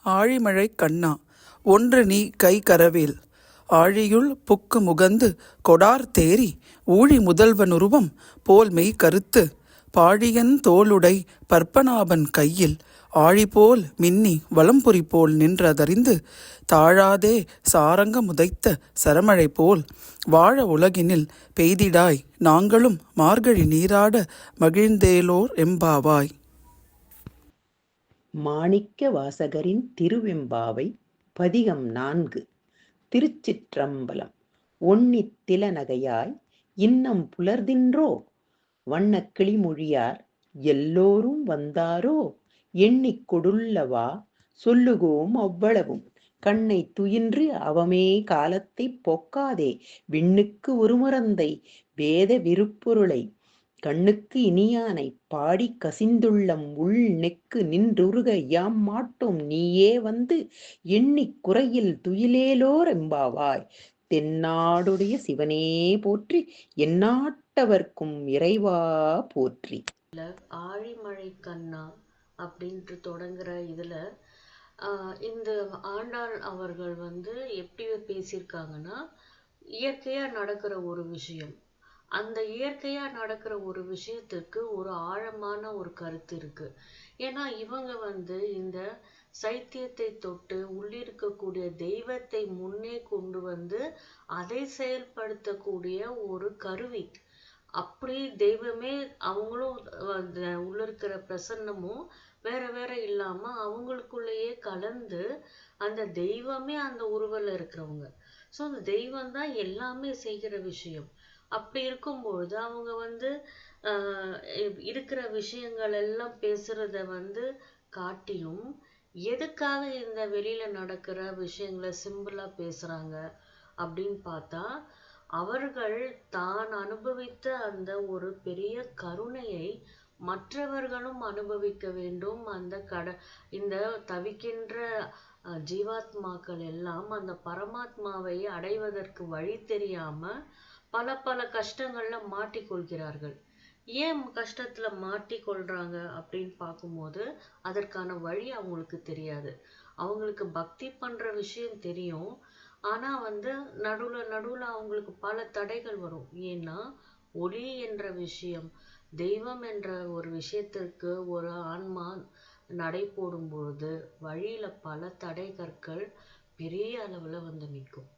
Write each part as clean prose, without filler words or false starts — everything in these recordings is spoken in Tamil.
ஆழிமழை கண்ணா, ஒன்று நீ கை கரவேல். ஆழியுள் புக்கு முகந்து கொடார் தேரி ஊழி முதல்வனுருவம் போல் மெய் கருத்து பாழியன் தோளுடை பற்பநாபன் கையில் ஆழிபோல் மின்னி வலம்புரி போல் நின்றதறிந்து தாழாதே சாரங்க முதைத்த சரமழை போல் வாழ உலகினில் பெய்திடாய் நாங்களும் மார்கழி நீராட மகிழ்ந்தேலோர் எம்பாவாய். மாணிக்க வாசகரின் திருவெம்பாவை பதிகம் 4. திருச்சிற்றம்பலம். ஒன்னித் திலநகையாய் இன்னம் புலர்தின்றோ வண்ணக் கிளிமொழியார் எல்லோரும் வந்தாரோ எண்ணிக் கொடுல்லவா சொல்லுகோம் அவ்வளவும் கண்ணை துயின்று அவமே காலத்தைப் போக்காதே விண்ணுக்கு ஒருமரந்தை வேத விருப்பொருளை கண்ணுக்கு இனியானை பாடி கசிந்துள்ளம் உள் நெக்கு நின்றுருக யாம் மாட்டோம் நீயே வந்து எண்ணிக் குறையில் துயிலேலோர் எம்பாவாய். தென்னாடுடைய சிவனே போற்றி, எந்நாட்டவர்க்கும் இறைவா போற்றி. ஆழிமழை கண்ணா அப்படின்ட்டு தொடங்குற இதுல இந்த ஆண்டாள் அவர்கள் எப்படி பேசியிருக்காங்கன்னா, இயற்கையா நடக்கிற ஒரு விஷயம், அந்த இயற்கையா நடக்கிற ஒரு விஷயத்துக்கு ஒரு ஆழமான ஒரு கருத்து இருக்கு. ஏன்னா இவங்க இந்த சைத்தியத்தை தொட்டு உள்ளிருக்கக்கூடிய தெய்வத்தை முன்னே கொண்டு அதை செயல்படுத்தக்கூடிய ஒரு கருவி. அப்படி தெய்வமே அவங்களும் உள்ள இருக்கிற பிரசன்னமும் வேற வேற இல்லாம அவங்களுக்குள்ளேயே கலந்து அந்த தெய்வமே அந்த உருவல இருக்கிறவங்க. ஸோ அந்த தெய்வம் தான் எல்லாமே செய்கிற விஷயம். அப்படி இருக்கும்பொழுது அவங்க இருக்கிற விஷயங்கள் எல்லாம் பேசுறத காட்டிலும் எதுக்காக இந்த வெளியில நடக்கிற விஷயங்களை சிம்பிளா பேசுறாங்க அப்படின்னு பார்த்தா, அவர்கள் தான் அனுபவித்த அந்த ஒரு பெரிய கருணையை மற்றவர்களும் அனுபவிக்க வேண்டும். இந்த தவிக்கின்ற ஜீவாத்மாக்கள் எல்லாம் அந்த பரமாத்மாவை அடைவதற்கு வழி தெரியாம பல பல கஷ்டங்கள்ல மாட்டிக்கொள்கிறார்கள். ஏன் கஷ்டத்துல மாட்டிக்கொள்றாங்க அப்படின்னு பார்க்கும்போது அதற்கான வழி அவங்களுக்கு தெரியாது. அவங்களுக்கு பக்தி பண்ற விஷயம் தெரியும், ஆனா நடுவுல அவங்களுக்கு பல தடைகள் வரும். ஏன்னா ஒளி என்ற விஷயம், தெய்வம் என்ற ஒரு விஷயத்திற்கு ஒரு ஆன்மா நடை போடும் பொழுது வழியில பல தடை கற்கள் பெரிய அளவுல நிற்கும்.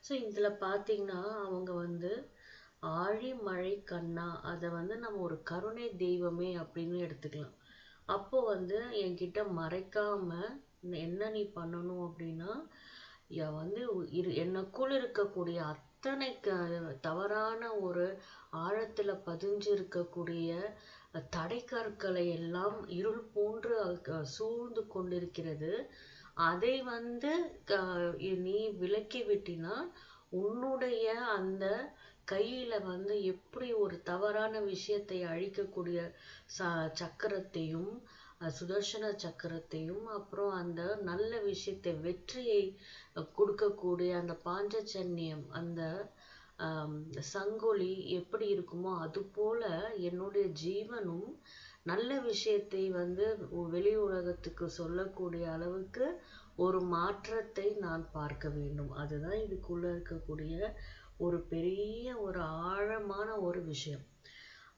ஸோ இதுல பாத்தீங்கன்னா அவங்க ஆழிமழை கண்ணா, அதை நம்ம ஒரு கருணை தெய்வமே அப்படின்னு எடுத்துக்கலாம். அப்போ என்கிட்ட மறைக்காம என்ன நீ பண்ணணும் அப்படின்னா, எனக்குள் இருக்கக்கூடிய அத்தனை தவறான ஒரு ஆழத்துல பதிஞ்சு இருக்கக்கூடிய தடைக்கற்களை எல்லாம் இருள் போன்று சூழ்ந்து கொண்டிருக்கிறது. அதை நீ விலக்கி விட்டினா உன்னுடைய அந்த கையில எப்படி ஒரு தவறான விஷயத்தை அழிக்கக்கூடிய சக்கரத்தையும் சுதர்சன சக்கரத்தையும், அப்புறம் அந்த நல்ல விஷயத்தை வெற்றியை கொடுக்கக்கூடிய அந்த பாஞ்சஜன்யம் அந்த சங்கொலி எப்படி இருக்குமோ அது போல என்னுடைய ஜீவனும் நல்ல விஷயத்தை வெளி உலகத்துக்கு சொல்லக்கூடிய அளவுக்கு ஒரு மாற்றத்தை நான் பார்க்க வேண்டும். அதுதான் இதுக்குள்ள இருக்கக்கூடிய ஒரு பெரிய ஒரு ஆழமான ஒரு விஷயம்.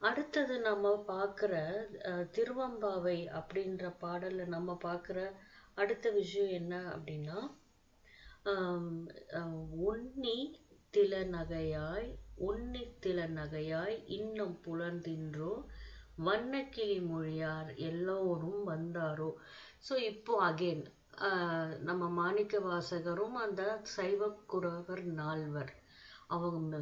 அடுத்தது நம்ம பார்க்கிற திருவம்பாவை அப்படின்ற பாடல்ல நம்ம பார்க்கிற அடுத்த விஷயம் என்ன அப்படின்னா, உன்னி தில நகையாய் இன்னும் புலர்ந்தின்றோ வண்ணக்கிளி மொழியார் எல்லோரும் வந்தாரோ. ஸோ இப்போ அகெயின் நம்ம மாணிக்க வாசகரும் அந்த சைவக்குறவர் நால்வர், அவங்க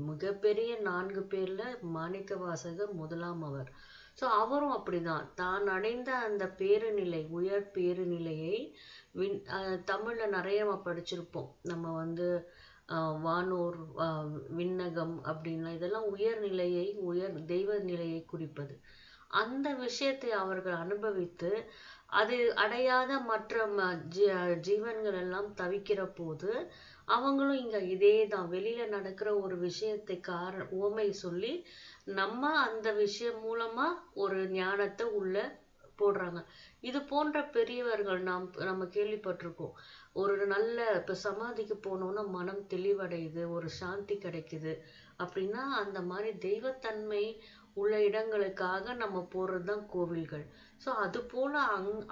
மிகப்பெரிய 4 பேர்ல மாணிக்க வாசகர் முதலாம் அவர். ஸோ அவரும் அப்படிதான் தான் அடைந்த அந்த பேருநிலை, உயர் பேருநிலையை தமிழ்ல நிறைய படிச்சிருப்போம். நம்ம வானோர் விண்ணகம் அப்படின்னா இதெல்லாம் உயர்நிலையை உயர் தெய்வ நிலையை குறிப்பது. அந்த விஷயத்தை அவர்கள் அனுபவித்து அது அடையாத மற்ற ஜீவன்கள் எல்லாம் தவிக்கிற போது அவங்களும் இங்க இதேதான் வெளியில நடக்கிற ஒரு விஷயத்தை உவமை சொல்லி நம்ம அந்த விஷயம் மூலமா ஒரு ஞானத்தை உள்ள போடுறாங்க. இது போன்ற பெரியவர்கள் நம்ம கேள்விப்பட்டிருக்கோம். ஒரு நல்ல இப்ப சமாதிக்கு போனோம்னா மனம் தெளிவடையுது, ஒரு சாந்தி கிடைக்குது அப்படின்னா அந்த மாதிரி தெய்வத்தன்மை உள்ள இடங்களுக்காக நம்ம போறதுதான் கோவில்கள். சோ அது போல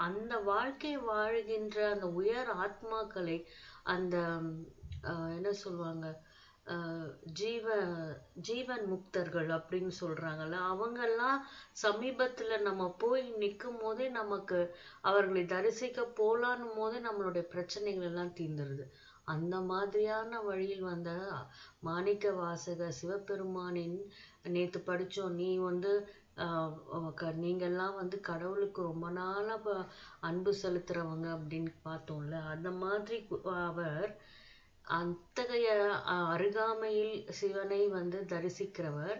அந்த வாழ்க்கை வாழ்கின்ற அந்த உயர் ஆத்மாக்களை, அந்த என்ன சொல்லுவாங்க, அஹ் ஜீவ ஜீவன் முக்தர்கள் அப்படின்னு சொல்றாங்கல்ல, அவங்கெல்லாம் சமீபத்துல நம்ம போய் நிற்கும் போதே நமக்கு அவர்களை தரிசிக்க போலான்னும் போதே நம்மளுடைய பிரச்சனைகள் எல்லாம் தீர்ந்துருது. அந்த மாதிரியான வழியில் வந்த மாணிக்க வாசக சிவபெருமானின், நேத்து படிச்சோம், நீ வந்து நீங்கெல்லாம் வந்து கடவுளுக்கு ரொம்ப நாளா அன்பு செலுத்துறவங்க அப்படின்னு பார்த்தோம்ல, அந்த மாதிரி அவர் அத்தகைய அருகாமையில் சிவனை வந்து தரிசிக்கிறவர்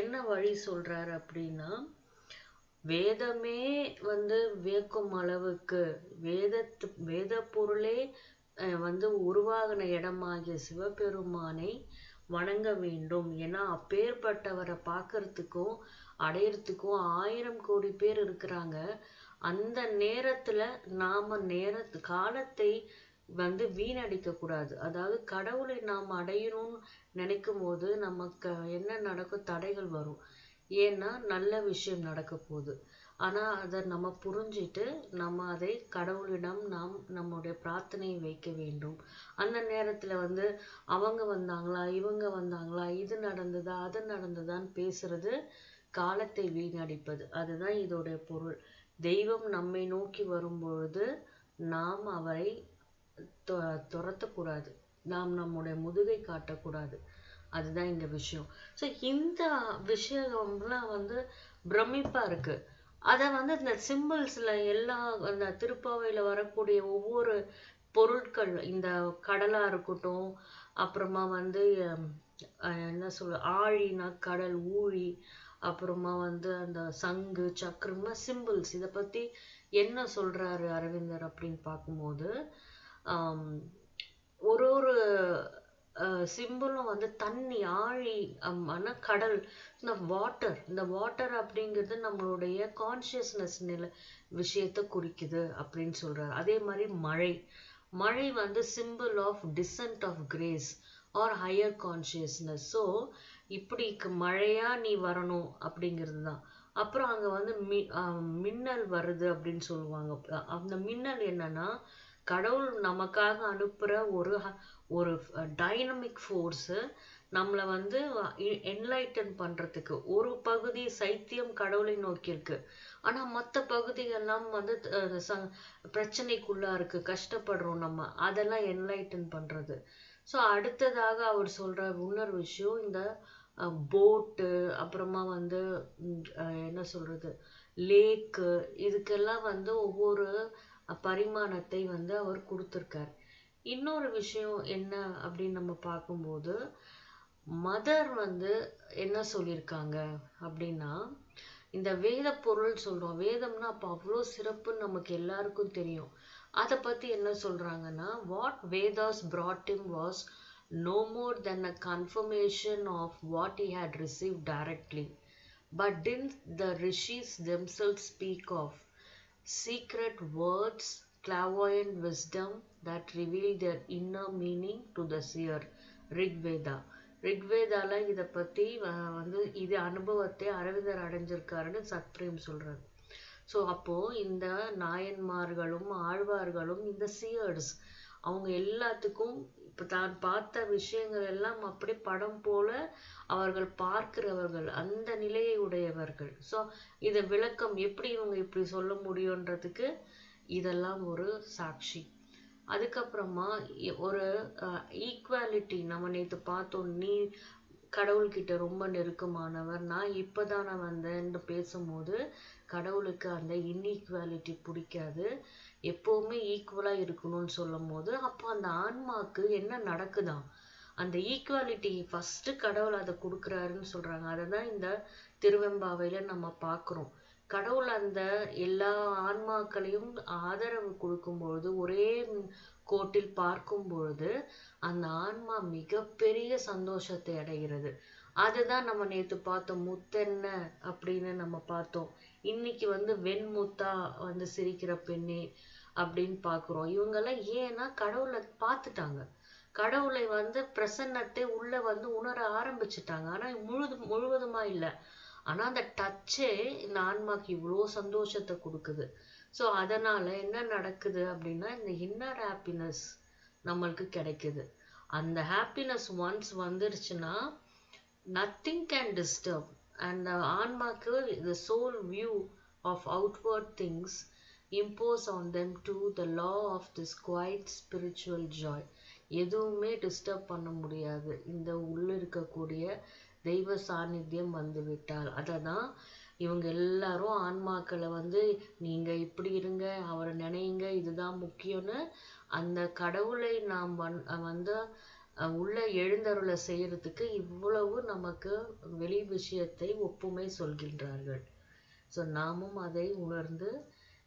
என்ன வழி சொல்றாரு அப்படின்னா, வேதமே வந்து வியக்கும் அளவுக்கு வேத பொருளே வந்து உருவாகின இடமாகிய சிவபெருமானை வணங்க வேண்டும். ஏன்னா அப்பேற்பட்டவரை பார்க்கறதுக்கும் அடையறதுக்கும் 1000 கோடி பேர் இருக்கிறாங்க. அந்த நேரத்துல நாம காலத்தை வந்து வீணடிக்க கூடாது. அதாவது கடவுளை நாம் அடையணும்னு நினைக்கும் போது நமக்கு என்ன நடக்கும், தடைகள் வரும். ஏன்னா நல்ல விஷயம் நடக்க போகுது. ஆனா அதை நம்ம புரிஞ்சிட்டு நம்ம அதை கடவுளிடம் நாம் நம்முடைய பிரார்த்தனையை வைக்க வேண்டும். அந்த நேரத்துல வந்து அவங்க வந்தாங்களா, இவங்க வந்தாங்களா, இது நடந்ததா, அது நடந்ததான்னு பேசுறது காலத்தை வீணடிப்பது. அதுதான் இதோடைய பொருள். தெய்வம் நம்மை நோக்கி வரும்பொழுது நாம் அவரை துரத்தக்கூடாது, நாம் நம்முடைய முதுகை காட்டக்கூடாது. அதுதான் இந்த விஷயம். ஸோ இந்த விஷயம்லாம் வந்து பிரமிப்பா இருக்கு. அத வந்து இந்த சிம்பிள்ஸ்ல எல்லா அந்த திருப்பாவையில வரக்கூடிய ஒவ்வொரு பொருட்கள், இந்த கடலா இருக்கட்டும், அப்புறமா வந்து என்ன சொல்ல, ஆழினா கடல், ஊழி, அப்புறமா வந்து அந்த சங்கு சக்கரமா சிம்பிள்ஸ். இத பத்தி என்ன சொல்றாரு அரவிந்தர் அப்படின்னு பார்க்கும்போது, ஒரு ஒரு சிம்பிளும் வந்து தண்ணி, ஆழி, கடல், இந்த வாட்டர் அப்படிங்கிறது நம்மளுடைய கான்சியஸ்னஸ் விஷயத்தை குறிக்குது அப்படின்னு சொல்றாரு. அதே மாதிரி மழை வந்து symbol of descent of grace or higher consciousness. So இப்படி மழையா நீ வரணும் அப்படிங்கிறது தான். அப்புறம் அங்க வந்து மின்னல் வருது அப்படின்னு சொல்லுவாங்க. அந்த மின்னல் என்னன்னா, கடவுள் நமக்காக அனுப்புற ஒரு டைனமிக் ஃபோர்ஸ் நம்மளை வந்து என்லைட்டன் பண்றதுக்கு. ஒரு பகுதி சைத்தியம் கடவுளை நோக்கி இருக்கு, ஆனா மற்ற பகுதிகள்லாம் வந்து பிரச்சனைக்குள்ளா இருக்கு, கஷ்டப்படுறோம் நம்ம, அதெல்லாம் என்லைட்டன் பண்றது. ஸோ அடுத்ததாக அவர் சொல்ற இன்னொரு விஷயம், இந்த போட்டு, அப்புறமா வந்து என்ன சொல்றது, லேக்கு, இதுக்கெல்லாம் வந்து ஒவ்வொரு பரிமாணத்தை வந்து அவர் கொடுத்திருக்கார். இன்னொரு விஷயம் என்ன அப்படின்னு நம்ம பார்க்கும்போது, மதர் வந்து என்ன சொல்லியிருக்காங்க அப்படின்னா, இந்த வேத பொருள் சொல்றோம், வேதம்னா அப்ப அவ்வளோ சிறப்புன்னு நமக்கு எல்லாருக்கும் தெரியும். அதை பத்தி என்ன சொல்றாங்கன்னா, what Vedas brought him was no more than a confirmation of what he had received directly. But didn't the rishis themselves speak of secret words, clairvoyant wisdom that reveal their inner meaning to the seer? ரிக்வேதால இத பத்தி வந்து இது அனுபவத்தை அரவிந்தர் அடைஞ்சிருக்காருன்னு சத்பிரேம் சொல்றாரு. ஸோ அப்போ இந்த நாயன்மார்களும் ஆழ்வார்களும் இந்த சியர்ஸ், அவங்க எல்லாத்துக்கும் இப்ப தான் பார்த்த விஷயங்கள் எல்லாம் அப்படி படம் போல அவர்கள் பார்க்கிறவர்கள், அந்த நிலையை உடையவர்கள். ஸோ இத விளக்கம் எப்படி இவங்க இப்படி சொல்ல முடியும்ன்றதுக்கு இதெல்லாம் ஒரு சாட்சி. அதுக்கப்புறமா ஒரு ஈக்குவாலிட்டி நம்ம நேற்று பார்த்தோம். நீ கடவுள்கிட்ட ரொம்ப நெருக்கமானவர், நான் இப்பதானே வந்தேன்னு பேசும்போது கடவுளுக்கு அந்த இன்ஈக்குவாலிட்டி பிடிக்காது, எப்பவுமே ஈக்குவலா இருக்கணும்னு சொல்லும் போது அப்போ அந்த ஆன்மாக்கு என்ன நடக்குதாம், அந்த ஈக்குவாலிட்டி ஃபர்ஸ்ட் கடவுள் அதை கொடுக்குறாருன்னு சொல்றாங்க. அதை தான் இந்த திருவெம்பாவையில நம்ம பார்க்கிறோம். கடவுள் அந்த எல்லா ஆன்மாக்களையும் ஆதரவு கொடுக்கும்பொழுது, ஒரே கோட்டில் பார்க்கும் பொழுது அந்த ஆன்மா மிகப்பெரிய சந்தோஷத்தை அடைகிறது. அதுதான் நம்ம நேத்து பார்த்தோம். முத்தென்ன அப்படின்னு நம்ம பார்த்தோம். இன்னைக்கு வந்து வெண்முத்தா வந்து சிரிக்கிற பெண்ணே அப்படின்னு பார்க்கிறோம். இவங்கெல்லாம் ஏன்னா கடவுளை பார்த்துட்டாங்க. கடவுளை வந்து பிரசன்னத்தை உள்ள வந்து உணர ஆரம்பிச்சுட்டாங்க. ஆனா முழுவதுமா இல்ல. ஆனா அந்த டச்சே இந்த ஆன்மாக்கு இவ்வளோ சந்தோஷத்தை கொடுக்குது. ஸோ அதனால என்ன நடக்குது அப்படின்னா, இந்த இன்னர் ஹாப்பினஸ் நம்மளுக்கு கிடைக்குது. அந்த ஹாப்பினஸ் ஒன்ஸ் வந்துருச்சுன்னா nothing can disturb. And the ஆன்மாக்கு the sole view of outward things impose on them to the law of this quiet spiritual joy. எதுவுமே டிஸ்டர்ப் பண்ண முடியாது இந்த உள்ள இருக்கக்கூடிய தெய்வ சாநித்தியம் வந்து விட்டால். அதை தான் இவங்க எல்லாரும் ஆன்மாக்களை வந்து நீங்க இப்படி இருங்க, அவரை நினைங்க, இதுதான் முக்கியம்னு அந்த கடவுளை நாம் வந்து உள்ள எழுந்தருளை செய்யறதுக்கு இவ்வளவு நமக்கு வெளி விஷயத்தை ஒப்புமை சொல்கின்றார்கள். ஸோ நாமும் அதை உணர்ந்து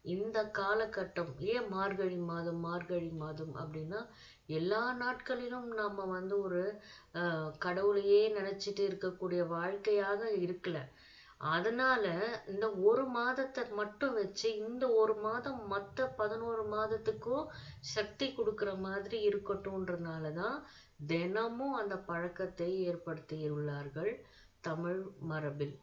இந்த காலகட்டம் ஏன் மார்கழி மாதம் மார்கழி மாதம் அப்படின்னா, எல்லா நாட்களிலும் நாம வந்து ஒரு கடவுளையே நினைச்சிட்டு இருக்கக்கூடிய வாழ்க்கையாக இருக்கல. அதனால இந்த ஒரு மாதத்தை மட்டும் வச்சு இந்த ஒரு மாதம் மற்ற 11 மாதத்துக்கும் சக்தி கொடுக்குற மாதிரி இருக்கட்டும்ன்றனாலதான் தினமும் அந்த பழக்கத்தை ஏற்படுத்தியுள்ளார்கள் தமிழ் மரபில்.